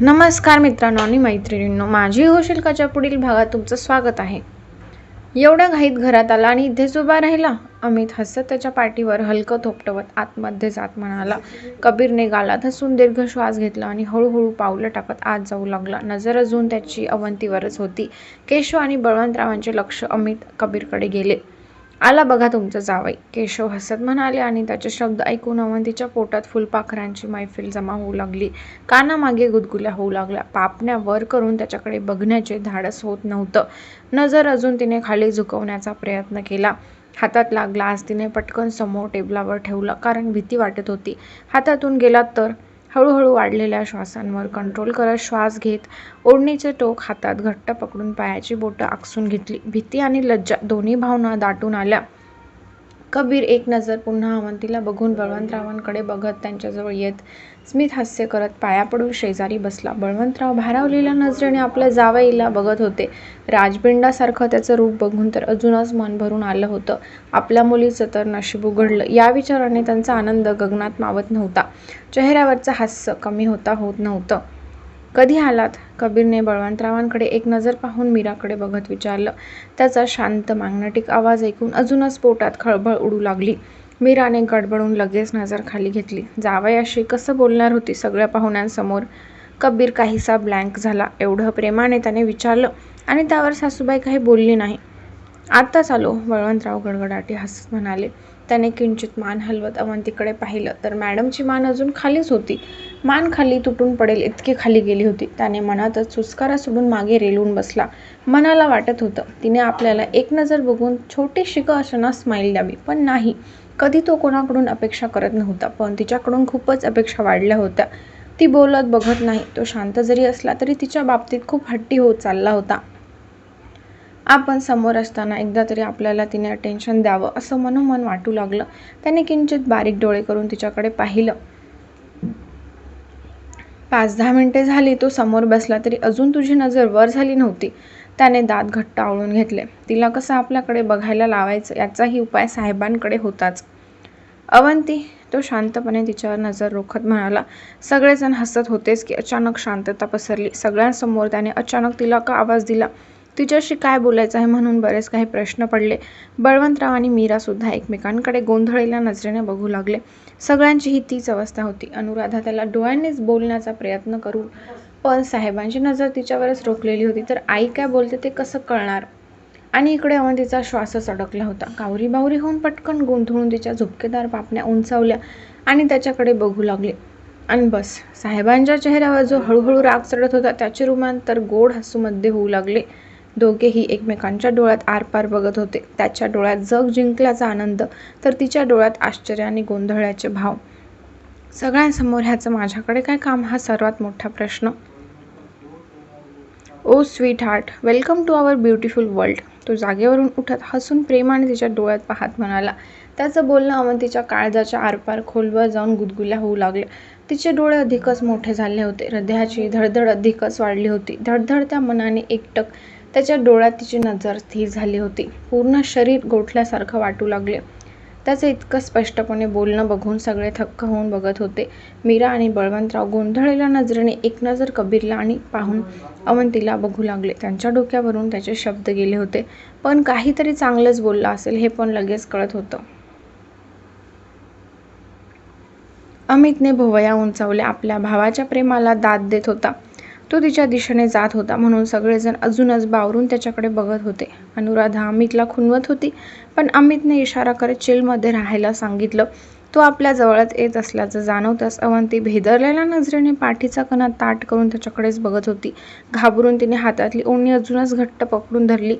नमस्कार मित्रांनो आणि मैत्रिणींनो, माझी शिल्काच्या पुढील भागात तुमचं स्वागत आहे. एवढ्या घाईत घरात आला आणि इथेच उभा राहिला. अमित हसत त्याच्या पाठीवर हलकं थोपटवत आतमध्ये जात म्हणाला. कबीरने गालात हसून दीर्घ श्वास घेतला आणि हळूहळू पावलं टाकत आत जाऊ लागला. नजर अजून त्याची अवंतीवरच होती. केशव आणि बळवंतरावांचे लक्ष अमित कबीरकडे गेले. आला बघा तुमचं जावई, केशव हसत म्हणाले आणि त्याचे शब्द ऐकून अवंतीच्या पोटात फुलपाखरांची मैफिल जमा होऊ लागली. कानामागे गुदगुल्या होऊ लागल्या. पापण्या वर करून त्याच्याकडे बघण्याचे धाडस होत नव्हतं. नजर अजून तिने खाली झुकवण्याचा प्रयत्न केला. हातातला ग्लास तिने पटकन समोर टेबलावर ठेवला, कारण भीती वाटत होती हातातून गेला तर. हळूहळू वाढलेल्या श्वासांवर कंट्रोल करत श्वास घेत ओढणीचे टोक हातात घट्ट पकडून पायाची बोटं आकसून घेतली. भीती आणि लज्जा दोन्ही भावना दाटून आल्या. कबीर एक नजर पुन्हा अवंतीला बघून बळवंतरावांकडे बघत त्यांच्याजवळ येत स्मित हास्य करत पाया पडून शेजारी बसला. बळवंतराव भारावलेल्या नजरेने आपल्या जावईला बघत होते. राजबिंडासारखं त्याचं रूप बघून तर अजूनच मन भरून आलं होतं. आपल्या मुलीचं तर नशीब उघडलं या विचाराने त्यांचा आनंद गगनात मावत नव्हता. चेहऱ्यावरचं हास्य कमी होत नव्हतं. कधी आलात? कबीरने बळवंतरावांकडे एक नजर पाहून मीराकडे बघत विचारलं. त्याचा शांत मॅग्नेटिक आवाज ऐकून अजूनच पोटात खळबळ उडू लागली. मीराने गडबडून लगेच नजर खाली घेतली. जावयाशी कसं बोलणार होती सगळ्या पाहुण्यांसमोर? कबीर काहीसा ब्लँक झाला. एवढं प्रेमाने त्याने विचारलं आणि त्यावर सासूबाई काही बोलली नाही. आत्ताच आलो, बळवंतराव गडगडाटी हसत म्हणाले. त्याने किंचित मान हलवत अवंतीकडे पाहिलं तर मॅडमची मान अजून खालीच होती. मान खाली तुटून पडेल इतकी खाली गेली होती. त्याने मनातच सुस्कारा सोडून मागे रेलून बसला. मनाला वाटत होतं तिने आपल्याला एक नजर बघून छोटीशी का अशना स्माईल द्यावी, पण नाही. कधी तो कोणाकडून अपेक्षा करत नव्हता, पण तिच्याकडून खूपच अपेक्षा वाढल्या होत्या. ती बोलत बघत नाही. तो शांत जरी असला तरी तिच्या बाबतीत खूप हट्टी होत चालला होता. आपण समोर असताना एकदा तरी आपल्याला तिने अटेन्शन द्यावं असं मनोमन वाटू लागलं. त्याने किंचित बारीक डोळे करून तिच्याकडे पाहिलं. 5-10 मिनिटे झाली तो समोर बसला तरी अजून तुझी नजर वर झाली नव्हती. त्याने दात घट्ट आवळून घेतले. तिला कसं आपल्याकडे बघायला लावायचं याचाही उपाय साहेबांकडे होताच. अवंती, तो शांतपणे तिच्यावर नजर रोखत म्हणाला. सगळेजण हसत होतेच की अचानक शांतता पसरली. सगळ्यांसमोर त्याने अचानक तिला का आवाज दिला? तिच्याशी काय बोलायचं आहे म्हणून बरेच काही प्रश्न पडले. बळवंतराव आणि मीरा सुद्धा एकमेकांकडे गोंधळलेल्या नजरेने बघू लागले. सगळ्यांचीही तीच अवस्था होती. अनुराधा त्याला डोळ्यांनीच बोलण्याचा प्रयत्न करू, पण साहेबांची नजर तिच्यावरच रोखलेली होती. तर आई काय बोलते ते कसं कळणार? आणि इकडे अवंतीचा श्वासच अडकला होता. कावरी-बावरी होऊन पटकन गोंधळून तिच्या झुपकेदार पापण्या उंचावल्या आणि त्याच्याकडे बघू लागले. आणि बस. साहेबांच्या चेहऱ्यावर जो हळूहळू राग चढत होता त्याचे रूपांतर गोड हसूमध्ये होऊ लागले. दोघेही एकमेकांच्या डोळ्यात आरपार बघत होते. त्याच्या डोळ्यात जग जिंकल्याचा आनंद, तर तिच्या डोळ्यात आश्चर्य आणि गोंधळाचे भाव. सगळ्यांसमोर ह्याचं माझ्याकडे काय काम हा सर्वात मोठा प्रश्न. Oh sweetheart, welcome to our beautiful world. तो जागेवरून उठत हसून प्रेमाने तिच्या डोळ्यात पाहत म्हणाला. त्याचं बोलणं अवंतीच्या काळजाच्या आरपार खोलवर जाऊन गुदगुल्या होऊ लागल्या. तिचे डोळे अधिकच मोठे झाले होते. हृदयाची धडधड अधिकच वाढली होती. धडधडत्या मनाने एकटक त्याच्या डोळ्यात तिची नजर स्थिर झाली होती. पूर्ण शरीर गोठल्यासारखं वाटू लागले. त्याचं इतकं स्पष्टपणे बोलणं बघून सगळे थक्क होऊन बघत होते. मीरा आणि बळवंतराव गोंधळलेल्या नजरेने एक नजर कबीरला आणि पाहून अवंतीला बघू लागले. त्यांच्या डोक्यावरून त्याचे शब्द गेले होते, पण काहीतरी चांगलंच बोलला असेल हे पण लगेच कळत होतं. अमितने भुवया उंचावल्या. आपल्या भावाच्या प्रेमाला दाद देत होता. तो तिच्या दिशेने जात होता म्हणून सगळेजण अजूनच बावरून त्याच्याकडे बघत होते. अनुराधा अमितला खुणवत होती, पण अमितने इशारा करत चिलमध्ये राहायला सांगितलं. तो आपल्या जवळच येत असल्याचं जाणवताच अवंती भेदरलेल्या नजरेने पाठीचा कणा ताठ करून त्याच्याकडेच बघत होती. घाबरून तिने हातातली ओढणी अजूनच घट्ट पकडून धरली.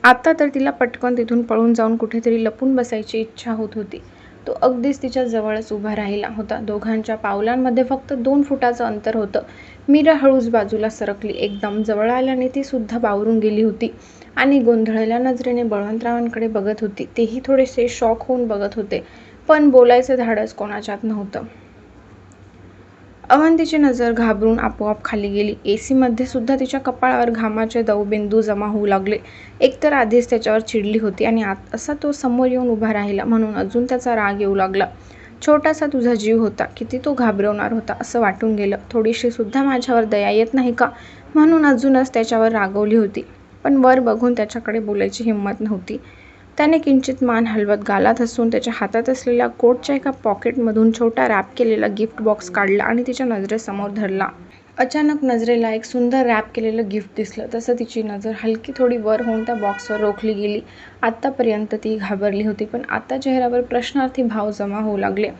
आता तर तिला पटकन तिथून पळून जाऊन कुठेतरी लपून बसायची इच्छा होत होती. तो अगदीच तिच्या जवळच उभा राहिला होता. दोघांच्या पावलांमध्ये फक्त 2 फुटाचं अंतर होतं. मीरा हळूच बाजूला सरकली. एकदम जवळ आल्याने ती सुद्धा बावरून गेली होती आणि गोंधळलेल्या नजरेने बळवंतरावांकडे बघत होती. तेही थोडेसे शॉक होऊन बघत होते, पण बोलायचं धाडस कोणाच्यात नव्हतं. अवंतीची नजर घाबरून आपोआप खाली गेली. एसीमध्ये सुद्धा तिच्या कपाळावर घामाचे दवबिंदू जमा होऊ लागले. एकतर आधीच त्याच्यावर चिडली होती आणि असा तो समोर येऊन उभा राहिला म्हणून अजून त्याचा राग येऊ लागला. छोटासा तुझा जीव होता, किती तो घाबरवणार होता असं वाटून गेलं. थोडीशी सुद्धा माझ्यावर दया येत नाही का म्हणून अजूनच त्याच्यावर रागवली होती. पण वर बघून त्याच्याकडे बोलायची हिंमत नव्हती. त्याने किंचित मान हलवत गालात हसून त्याच्या हातात असलेल्या कोटच्या एका पॉकेटमधून छोटा रॅप केलेला गिफ्ट बॉक्स काढला आणि तिच्या नजरेसमोर धरला. अचानक नजरेला एक सुंदर रॅप केलेलं गिफ्ट दिसलं. तसं तिची नजर हलकी थोडी वर होऊन त्या बॉक्सवर रोखली गेली. आत्तापर्यंत ती घाबरली होती, पण आता चेहऱ्यावर प्रश्नार्थी भाव जमा होऊ लागले.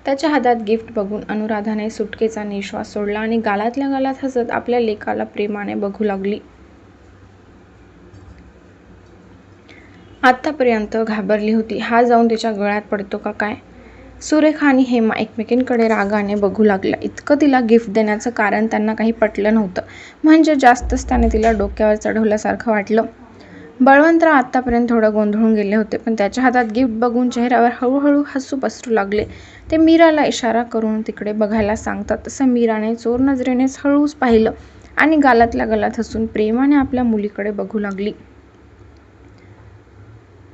त्याच्या हातात गिफ्ट बघून अनुराधाने सुटकेचा निश्वास सोडला आणि गालातल्या गालात हसत आपल्या लेकाला प्रेमाने बघू लागली. आत्तापर्यंत घाबरली होती. हा जाऊन तिच्या गळ्यात पडतो का काय? सुरेखा आणि हेमा एकमेकींकडे रागाने बघू लागल्या. इतकं तिला गिफ्ट देण्याचं कारण त्यांना काही पटलं नव्हतं. म्हणजे जास्तच त्याने तिला डोक्यावर चढवल्यासारखं वाटलं. बळवंतराव आत्तापर्यंत थोडं गोंधळून गेले होते, पण त्याच्या हातात गिफ्ट बघून चेहऱ्यावर हळूहळू हसू पसरू लागले. ते मीराला इशारा करून तिकडे बघायला सांगतात तसं मीराने चोर नजरेनेच हळूच पाहिलं आणि गालातल्या गालात हसून प्रेमाने आपल्या मुलीकडे बघू लागली.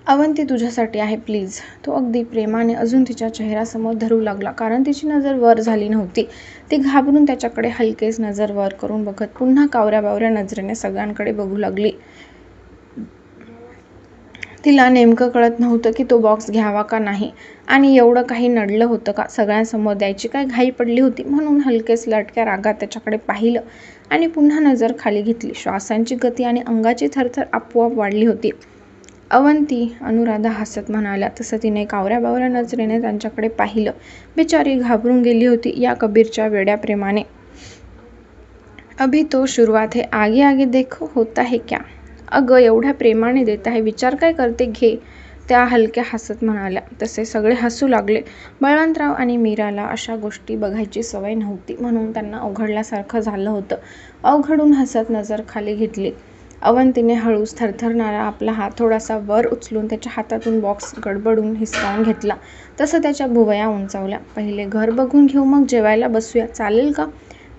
अवंती तुझ्यासाठी आहे प्लीज. तो अगदी प्रेमाने अजून तिच्या चेहऱ्यासमोर धरू लागला, कारण तिची नजर वर झाली नव्हती. ती घाबरून त्याच्याकडे हलकेच नजर वर करून बघत पुन्हा कावऱ्या बावऱ्या नजरेने सगळ्यांकडे बघू लागली. तिला नेमकं कळत नव्हतं की तो बॉक्स घ्यावा का नाही आणि एवढं काही नडलं होतं का? सगळ्यांसमोर द्यायची काय घाई पडली होती म्हणून हलकेच लटक्या रागात त्याच्याकडे पाहिलं आणि पुन्हा नजर खाली घेतली. श्वासांची गती आणि अंगाची थरथर आपोआप वाढली होती. अवंती, अनुराधा हसत म्हणाल्या. तसं तिने कावऱ्या बावऱ्या नजरेने त्यांच्याकडे पाहिलं. बिचारी घाबरून गेली होती या कबीरच्या वेड्या प्रेमाने. अभी तो शुरुआत है, आगे आगे देखो होता है क्या. अगं एवढ्या प्रेमाने देत आहे, विचार काय करते, घे. त्या हलक्या हसत म्हणाल्या. तसे सगळे हसू लागले. बळवंतराव आणि मीराला अशा गोष्टी बघायची सवय नव्हती म्हणून त्यांना अवघडल्यासारखं झालं होतं. अवघडून हसत नजर खाली घेतली. अवंतीने हळूच थरथरणारा आपला हात थोडासा वर उचलून त्याच्या हातातून बॉक्स गडबडून हिसकावून घेतला. तसं त्याच्या भुवया उंचावल्या. पहिले घर बघून घेऊ, मग जेवायला बसूया, चालेल का?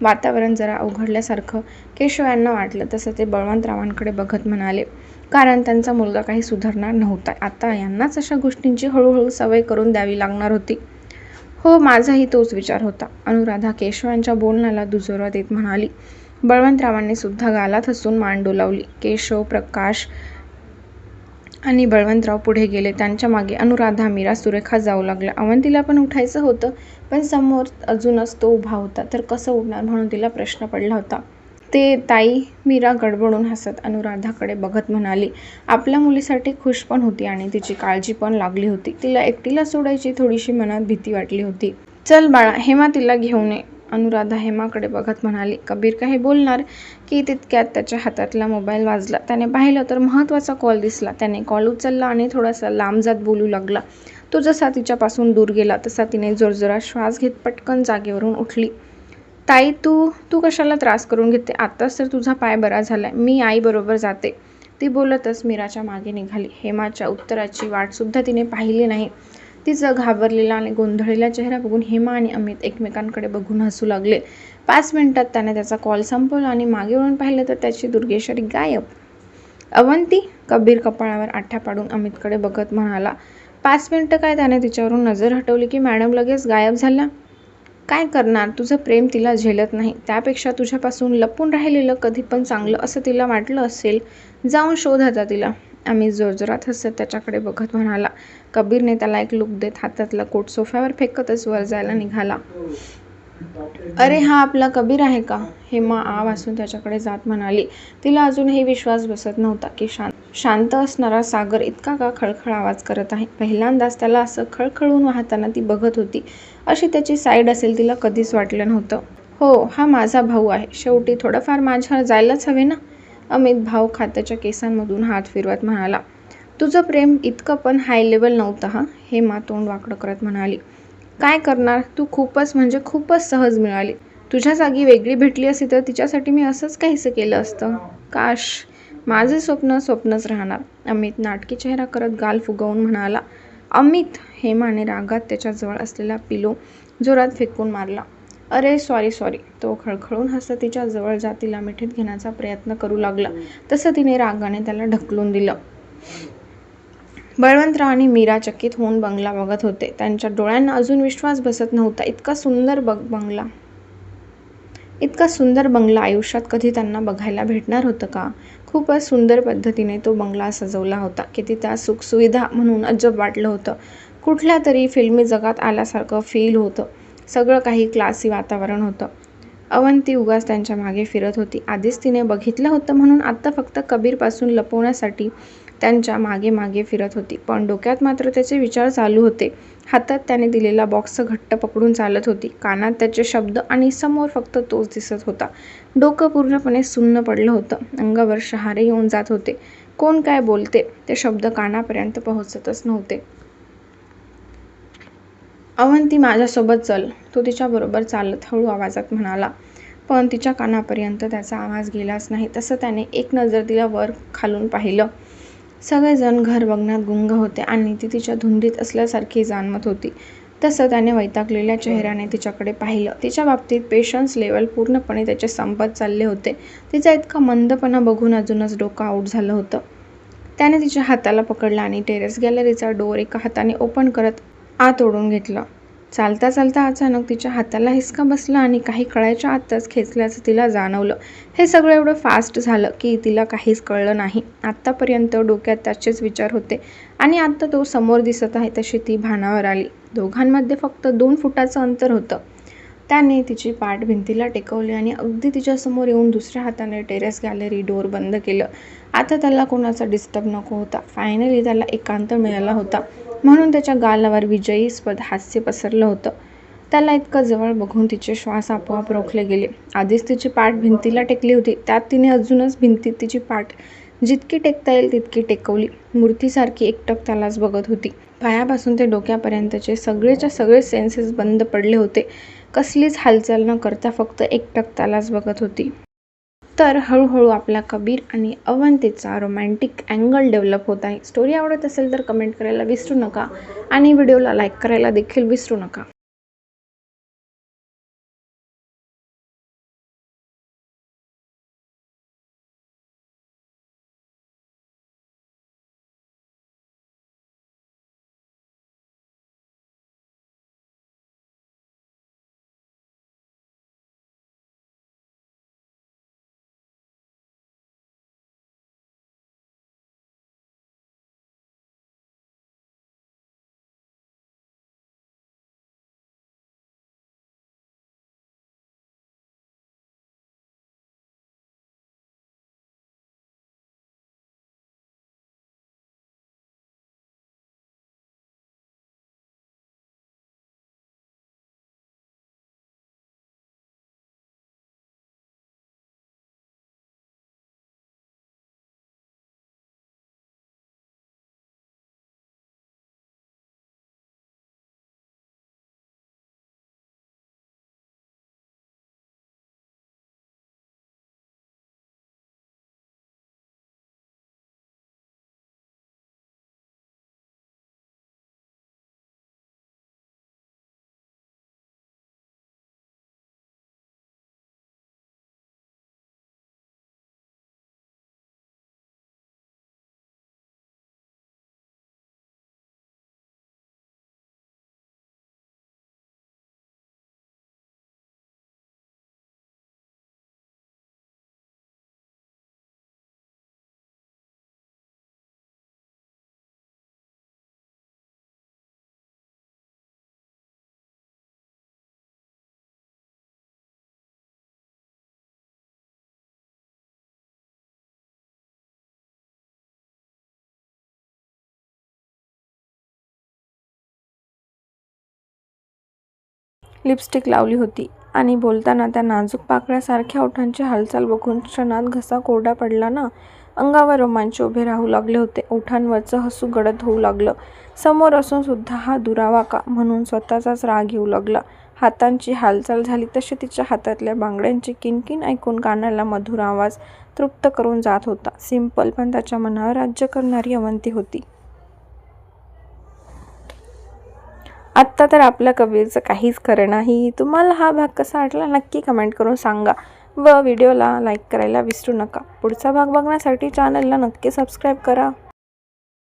वातावरण जरा अवघडल्यासारखं केशव यांना वाटलं. तसं ते बळवंतरावांकडे बघत म्हणाले, कारण त्यांचा मुलगा काही सुधारणार नव्हता. आता यांनाच अशा गोष्टींची हळूहळू सवय करून द्यावी लागणार होती. हो, माझाही तोच विचार होता, अनुराधा केशव यांच्या बोलण्याला दुजोरा देत म्हणाली. बळवंतरावांनी सुद्धा गालात हसून मान डोलावली. केशव, प्रकाश आणि बळवंतराव पुढे गेले. त्यांच्या मागे अनुराधा, मीरा, सुरेखा जाऊ लागल्या. अवंतीला पण उठायचं होतं, पण समोर अजूनच तो उभा होता, तर कसं उठणार म्हणून तिला प्रश्न पडला होता. ते ताई, मीरा गडबडून हसत अनुराधाकडे बघत म्हणाली. आपल्या मुलीसाठी खुश पण होती आणि तिची काळजी पण लागली होती. तिला एकटीला सोडायची थोडीशी मनात भीती वाटली होती. चल बाळा, हेमा तिला घेऊन ये, अनुराधा हेमाकडे बघत म्हणाली. कबीर काही बोलणार की तितक्यात त्याच्या हातातला मोबाईल वाजला. त्याने पाहिलं तर महत्त्वाचा कॉल दिसला. त्याने कॉल उचलला आणि थोडासा लांब जात बोलू लागला. तो जसा तिच्यापासून दूर गेला तसा तिने जोरजोरात श्वास घेत पटकन जागेवरून उठली. ताई, तू कशाला त्रास करून घेते? आत्ताच तर तुझा पाय बरा झालाय, मी आईबरोबर जाते. ती बोलतच मीराच्या मागे निघाली. हेमाच्या उत्तराची वाटसुद्धा तिने पाहिली नाही. तिचा घाबरलेला आणि गोंधळलेला चेहरा बघून हेमा आणि अमित एकमेकांकडे बघून हसू लागले. 5 मिनिटात त्याने त्याचा कॉल संपवला आणि मागे वळून पाहिलं तर त्याची दुर्गेश्वरी गायब. अवंती, कबीर कपाळावर आठ्या पाडून अमितकडे बघत म्हणाला. 5 मिनिटं काय? त्याने तिच्यावरून नजर हटवली की मॅडम लगेच गायब झाल्या. काय करणार? तुझं प्रेम तिला झेलत नाही. त्यापेक्षा तुझ्यापासून लपून राहिलेलं कधी पण चांगलं असं तिला वाटलं असेल. जाऊन शोध आता तिला. अमित जोरजोरात हसत त्याच्याकडे बघत म्हणाला. कबीरने त्याला एक लुक देत हातातला कोट सोफ्यावर फेकतच वर जायला निघाला. अरे, हा आपला कबीर आहे का? हेमा आवासून त्याच्याकडे जात म्हणाली. तिला अजूनही विश्वास बसत नव्हता की शांत असणारा सागर इतका का खळखळ आवाज करत आहे. पहिल्यांदाच त्याला असं खळखळून वाहताना ती बघत होती. अशी त्याची साईड असेल तिला कधीच वाटलं नव्हतं. हो, हा माझा भाऊ आहे. शेवटी थोडंफार माझ्यावर जायलाच हवे ना. अमित भाऊ खात्याच्या केसांमधून हात फिरवत म्हणाला. तुझं प्रेम इतकं पण हाय लेवल नव्हतं हा. हेमा तोंड वाकडं करत म्हणाली. काय करणार, तू खूपच म्हणजे खूपच सहज मिळाली. तुझ्या जागी वेगळी भेटली असती तर तिच्यासाठी मी असंच काहीसं केलं असतं. काश, माझे स्वप्न स्वप्नच राहणार. अमित नाटकी चेहरा करत गाल फुगवून म्हणाला. अमित, हेमाने रागात त्याच्या जवळ असलेला पिलो जोरात फेकून मारला. अरे सॉरी. तो खळखळून हसत तिच्या जवळ जात तिला मिठीत घेण्याचा प्रयत्न करू लागला. तसं तिने रागाने त्याला ढकलून दिलं. बळवंतराव आणि मीरा चकित होऊन बंगला बघत होते. त्यांच्या डोळ्यांना अजून विश्वास बसत नव्हता. इतका सुंदर बंगला आयुष्यात कधी त्यांना बघायला भेटणार होतं का? खूपच सुंदर पद्धतीने तो बंगला सजवला होता. किती त्या सुखसुविधा म्हणून अजब वाटलं होतं. कुठल्या तरी फिल्मी जगात आल्यासारखं फील होतं. सगळं काही क्लासी वातावरण होतं. अवंती उगाच त्यांच्या मागे फिरत होती. आधीच तिने बघितलं होतं म्हणून आत्ता फक्त कबीरपासून लपवण्यासाठी त्यांच्या मागे मागे फिरत होती. पण डोक्यात मात्र त्याचे विचार चालू होते. हातात त्याने दिलेला बॉक्स घट्ट पकडून चालत होती. कानात त्याचे शब्द आणि समोर फक्त तोच दिसत होता. डोकं पूर्णपणे सुन्न पडलं होतं. अंगावर शहारे येऊन जात होते. कोण काय बोलते ते शब्द कानापर्यंत पोहोचतच नव्हते. अवंती, माझ्यासोबत चल, तो तिच्याबरोबर चालत हळू आवाजात म्हणाला. पण तिच्या कानापर्यंत त्याचा आवाज गेलाच नाही. तसं त्याने एक नजर तिला वर खालून पाहिलं. सगळेजण घर बघण्यात गुंग होते आणि ती तिच्या धुंदीत असल्यासारखी जाणवत होती. तसं त्याने वैतागलेल्या चेहऱ्याने तिच्याकडे पाहिलं. तिच्या बाबतीत पेशन्स लेवल पूर्णपणे त्याचे संपत चालले होते. तिचा इतका मंदपणा बघून अजूनच डोकं आऊट झालं होतं. त्याने तिच्या हाताला पकडलं आणि टेरेस गॅलरीचा डोअर एका हाताने ओपन करत आत ओढून घेतलं. चालता चालता अचानक तिच्या हाताला हिसका बसला आणि काही कळायच्या आतच खेचल्याचं तिला जाणवलं. हे सगळं एवढं फास्ट झालं की तिला काहीच कळलं नाही. आत्तापर्यंत डोक्यात त्याचेच विचार होते आणि आत्ता तो समोर दिसत आहे तशी ती भानावर आली. दोघांमध्ये फक्त 2 फुटाचं अंतर होतं. त्याने तिची पाठ भिंतीला टेकवली आणि अगदी तिच्यासमोर येऊन दुसऱ्या हाताने टेरेस गॅलरी डोअर बंद केलं. आता त्याला कोणाचा डिस्टर्ब नको होता. फायनली त्याला एकांत मिळाला होता म्हणून त्याच्या गालावर विजयीस्पद हास्य पसरलं होतं. त्याला इतकं जवळ बघून तिचे श्वास आपोआप रोखले गेले. आधीच तिची पाठ भिंतीला टेकली होती. त्यात तिने अजूनच भिंतीत तिची पाठ जितकी टेकता येईल तितकी टेकवली. मूर्तीसारखी एकटक त्यालाच बघत होती. पायापासून ते डोक्यापर्यंतचे सगळेच्या सगळे सेन्सेस बंद पडले होते. कसलीच हालचाल न करता फक्त एकटक त्यालाच बघत होती. तर हळूहळू आपला कबीर आणि अवंतीचा रोमॅन्टिक अँगल डेव्हलप होत आहे. स्टोरी आवडत असेल तर कमेंट करायला विसरू नका आणि व्हिडिओला लाईक करायला देखील विसरू नका. लिपस्टिक लावली होती आणि बोलताना त्या नाजूक पाकळ्यासारख्या ओठांची हालचाल बघून क्षणात घसा कोरडा पडला ना. अंगावर रोमांच उभे राहू लागले होते. ओठांवरचं हसू गडद होऊ लागलं. समोर असून सुद्धा हा दुरावा का म्हणून स्वतःचाच राग येऊ लागला. हातांची हालचाल झाली तशी तिच्या हातातल्या बांगड्यांची किणकिण ऐकून कानाला मधुर आवाज तृप्त करून जात होता. सिंपल पण त्याच्या मनावर राज्य करणारी अवंती होती. आत्ता तर आपल्या कबीरचं काहीच खरं नाही. तुम्हाला हा भाग कसा वाटला नक्की कमेंट करून सांगा व व्हिडिओला लाईक करायला विसरू नका. पुढचा भाग बघण्यासाठी चॅनलला नक्की सबस्क्राईब करा.